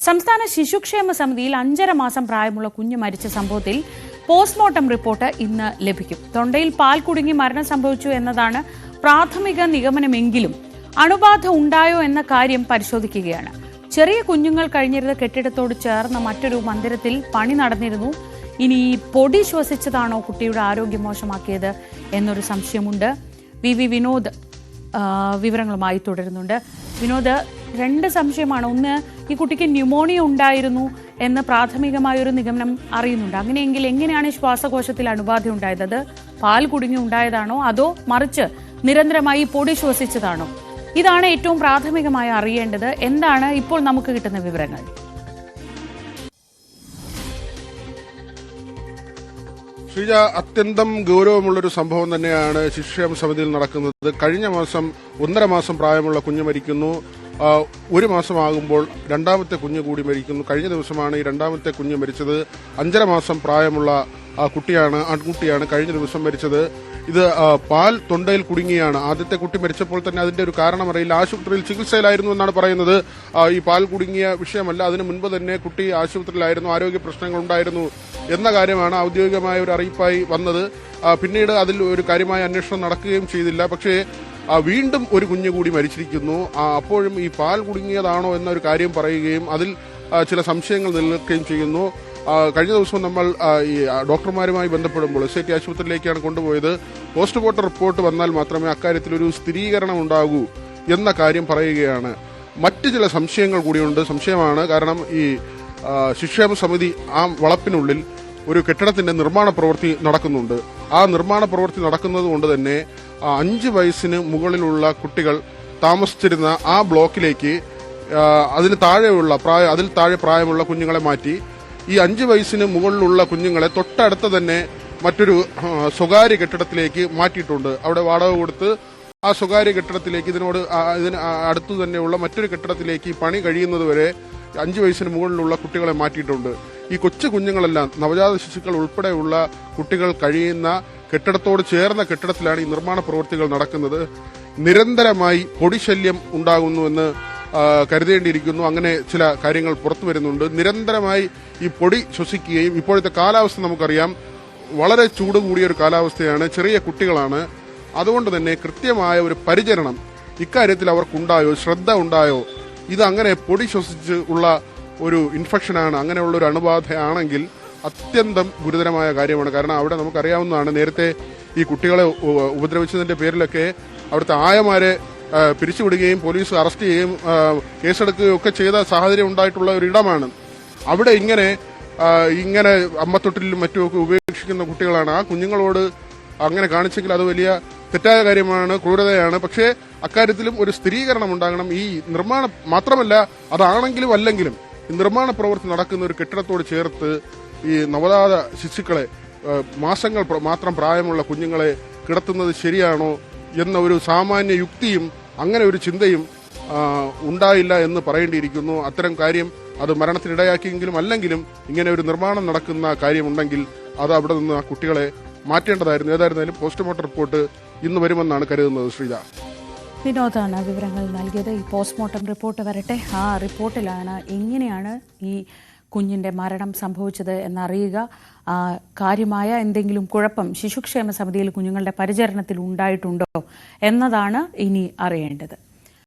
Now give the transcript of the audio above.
സംസ്ഥാന ശിശുക്ഷേമ സമിതിയിൽ 5.5 മാസം പ്രായമുള്ള കുഞ്ഞ് മരിച്ച സംഭവത്തിൽ പോസ്റ്റ്മോർട്ടം റിപ്പോർട്ട് ഇന്ന് ലഭിക്കും. തൊണ്ടയിൽ പാൽ കുടുങ്ങി മരണം സംഭവിച്ചു എന്നതാണ് പ്രാഥമിക നിഗമനമെങ്കിലും അണുബാധ ഉണ്ടായോ എന്ന കാര്യം പരിശോധിക്കുകയാണ്. ചെറിയ കുഞ്ഞുങ്ങൾ കഴിഞ്ഞിരുന്ന കെട്ടിടത്തോട് ചേർന്ന മറ്റൊരു മന്ദിരത്തിൽ പണി നടന്നിരുന്നു. ഇനി പൊടി ശ്വസിച്ചതാണോ കുട്ടിയുടെ ആരോഗ്യം മോശമാക്കിയത് എന്നൊരു സംശയമുണ്ട്. വിനോദ് വിവരങ്ങളുമായി തുടരുന്നുണ്ട്. വിനോദ്, 2 സംശയമാണ്. ഒന്ന്, ഈ കുട്ടിക്ക് ന്യൂമോണിയ ഉണ്ടായിരുന്നു എന്ന് പ്രാഥമികമായൊരു നിഗമനം അറിയുന്നുണ്ട്. അങ്ങനെയെങ്കിൽ എങ്ങനെയാണ് ശ്വാസകോശത്തിൽ അണുബാധ ഉണ്ടായത്? അത് പാൽ കുടുങ്ങി ഉണ്ടായതാണോ അതോ മറിച്ച് നിരന്തരമായി പൊടി ശ്വസിച്ചതാണോ? ഇതാണ് ഏറ്റവും പ്രാഥമികമായി അറിയേണ്ടത്. എന്താണ് ഇപ്പോൾ നമുക്ക് കിട്ടുന്ന വിവരങ്ങൾ? ശ്രീജ, അത്യന്തം ഗൗരവമുള്ളൊരു സംഭവം തന്നെയാണ് ശിശുക്ഷേമ സമിതിയിൽ നടക്കുന്നത്. കഴിഞ്ഞ മാസം 1.5 മാസം പ്രായമുള്ള കുഞ്ഞ് മരിക്കുന്നു. 1 മാസമാകുമ്പോൾ രണ്ടാമത്തെ കുഞ്ഞ് കൂടി മരിക്കുന്നു. കഴിഞ്ഞ ദിവസമാണ് ഈ രണ്ടാമത്തെ കുഞ്ഞ് മരിച്ചത്. 5.5 മാസം പ്രായമുള്ള ആൺകുട്ടിയാണ് കഴിഞ്ഞ ദിവസം മരിച്ചത്. ഇത് പാൽ തൊണ്ടയിൽ കുടുങ്ങിയാണ്. ആദ്യത്തെ കുട്ടി മരിച്ചപ്പോൾ തന്നെ അതിന്റെ ഒരു കാരണം അറിയില്ല. ആശുപത്രിയിൽ ചികിത്സയിലായിരുന്നു എന്നാണ് പറയുന്നത്. ഈ പാൽ കുടുങ്ങിയ വിഷയമല്ല, അതിനു മുൻപ് തന്നെ കുട്ടി ആശുപത്രിയിലായിരുന്നു, ആരോഗ്യ പ്രശ്നങ്ങൾ ഉണ്ടായിരുന്നു എന്ന കാര്യമാണ് ഔദ്യോഗികമായ ഒരു അറിയിപ്പായി വന്നത്. പിന്നീട് അതിൽ ഒരു കാര്യമായ അന്വേഷണം നടക്കുകയും ചെയ്തില്ല. പക്ഷേ വീണ്ടും ഒരു കുഞ്ഞു കൂടി മരിച്ചിരിക്കുന്നു. അപ്പോഴും ഈ പാൽ കുടുങ്ങിയതാണോ എന്നൊരു കാര്യം പറയുകയും അതിൽ ചില സംശയങ്ങൾ നിലനിൽക്കുകയും ചെയ്യുന്നു. കഴിഞ്ഞ ദിവസം നമ്മൾ ഈ ഡോക്ടർമാരുമായി ബന്ധപ്പെടുമ്പോൾ SIT ആശുപത്രിയിലേക്കാണ് കൊണ്ടുപോയത്. പോസ്റ്റ്മോർട്ടം റിപ്പോർട്ട് വന്നാൽ മാത്രമേ അക്കാര്യത്തിലൊരു സ്ഥിരീകരണം ഉണ്ടാകൂ എന്ന കാര്യം പറയുകയാണ്. മറ്റ് ചില സംശയങ്ങൾ കൂടിയുണ്ട്. സംശയമാണ് കാരണം ഈ ശിശുക്ഷേമ സമിതി ആ വളപ്പിനുള്ളിൽ ഒരു കെട്ടിടത്തിന്റെ നിർമ്മാണ പ്രവൃത്തി നടക്കുന്നുണ്ട്. ആ നിർമ്മാണ പ്രവൃത്തി നടക്കുന്നത് കൊണ്ട് തന്നെ 5 വയസ്സിന് മുകളിലുള്ള കുട്ടികൾ താമസിച്ചിരുന്ന ആ ബ്ലോക്കിലേക്ക് അതിൽ താഴെ പ്രായമുള്ള കുഞ്ഞുങ്ങളെ മാറ്റി ഈ 5 വയസ്സിന് മുകളിലുള്ള കുഞ്ഞുങ്ങളെ തൊട്ടടുത്ത് തന്നെ മറ്റൊരു സ്വകാര്യ കെട്ടിടത്തിലേക്ക് മാറ്റിയിട്ടുണ്ട്. അവിടെ വാടക കൊടുത്ത് ആ സ്വകാര്യ കെട്ടിടത്തിലേക്ക് ഇതിന് അടുത്തു തന്നെയുള്ള മറ്റൊരു കെട്ടിടത്തിലേക്ക് പണി കഴിയുന്നതുവരെ 5 വയസ്സിന് മുകളിലുള്ള കുട്ടികളെ മാറ്റിയിട്ടുണ്ട്. ഈ കൊച്ചു കുഞ്ഞുങ്ങളെല്ലാം നവജാത ശിശുക്കൾ ഉൾപ്പെടെയുള്ള കുട്ടികൾ കഴിയുന്ന കെട്ടിടത്തോട് ചേർന്ന കെട്ടിടത്തിലാണ് ഈ നിർമ്മാണ പ്രവൃത്തികൾ നടക്കുന്നത്. നിരന്തരമായി പൊടിശല്യം ഉണ്ടാകുന്നുവെന്ന് കരുതേണ്ടിയിരിക്കുന്നു. അങ്ങനെ ചില കാര്യങ്ങൾ പുറത്തു വരുന്നുണ്ട്. നിരന്തരമായി ഈ പൊടി ശ്വസിക്കുകയും ഇപ്പോഴത്തെ കാലാവസ്ഥ നമുക്കറിയാം, വളരെ ചൂട് കൂടിയ ഒരു കാലാവസ്ഥയാണ്. ചെറിയ കുട്ടികളാണ്. അതുകൊണ്ട് തന്നെ കൃത്യമായ ഒരു പരിചരണം ഇക്കാര്യത്തിൽ അവർക്കുണ്ടായോ, ശ്രദ്ധ ഉണ്ടായോ? ഇത് അങ്ങനെ പൊടി ശ്വസിച്ച് ഉള്ള ഒരു ഇൻഫെക്ഷനാണ്, അങ്ങനെയുള്ള ഒരു അണുബാധയാണെങ്കിൽ അത്യന്തം ഗുരുതരമായ കാര്യമാണ്. കാരണം അവിടെ നമുക്കറിയാവുന്നതാണ്, നേരത്തെ ഈ കുട്ടികളെ ഉപദ്രവിച്ചതിന്റെ പേരിലൊക്കെ അവിടുത്തെ ആയമാരെ പിരിച്ചുവിടുകയും പോലീസ് അറസ്റ്റ് ചെയ്യുകയും കേസെടുക്കുകയും ഒക്കെ ചെയ്ത സാഹചര്യം ഉണ്ടായിട്ടുള്ള ഒരു ഇടമാണ്. അവിടെ ഇങ്ങനെ അമ്മത്തൊട്ടിലും മറ്റുമൊക്കെ ഉപേക്ഷിക്കുന്ന കുട്ടികളാണ്. ആ കുഞ്ഞുങ്ങളോട് അങ്ങനെ കാണിച്ചെങ്കിൽ അത് വലിയ തെറ്റായ കാര്യമാണ്, ക്രൂരതയാണ്. പക്ഷേ അക്കാര്യത്തിലും ഒരു സ്ഥിരീകരണം ഉണ്ടാകണം. ഈ നിർമ്മാണം മാത്രമല്ല, അതാണെങ്കിലും അല്ലെങ്കിലും ഈ നിർമ്മാണ പ്രവൃത്തി നടക്കുന്ന ഒരു കെട്ടിടത്തോട് ചേർത്ത് ഈ നവജാത ശിശുക്കളെ, മാസങ്ങൾ മാത്രം പ്രായമുള്ള കുഞ്ഞുങ്ങളെ കിടത്തുന്നത് ശരിയാണോ എന്ന ഒരു സാമാന്യ യുക്തിയും അങ്ങനെ ഒരു ചിന്തയും ഉണ്ടായില്ല എന്ന് പറയേണ്ടിയിരിക്കുന്നു. അത്തരം കാര്യം അത് മരണത്തിനിടയാക്കിയെങ്കിലും അല്ലെങ്കിലും ഇങ്ങനെ ഒരു നിർമ്മാണം നടക്കുന്ന കാര്യമുണ്ടെങ്കിൽ അത് അവിടെ നിന്ന് ആ കുട്ടികളെ മാറ്റേണ്ടതായിരുന്നു. ഏതായിരുന്നാലും പോസ്റ്റ്മോർട്ടം റിപ്പോർട്ട് ഇന്ന് വരുമെന്നാണ് കരുതുന്നത്. ശ്രീജ, വിനോദാണ് വിവരങ്ങൾ നൽകിയത്. ഈ പോസ്റ്റ്മോർട്ടം റിപ്പോർട്ട് വരട്ടെ. ആ റിപ്പോർട്ടിലാണ് എങ്ങനെയാണ് ഈ കുഞ്ഞിന്റെ മരണം സംഭവിച്ചത് എന്നറിയുക. കാര്യമായ എന്തെങ്കിലും കുഴപ്പം ശിശുക്ഷേമ സമിതിയിൽ കുഞ്ഞുങ്ങളുടെ പരിചരണത്തിൽ ഉണ്ടായിട്ടുണ്ടോ എന്നതാണ് ഇനി അറിയേണ്ടത്.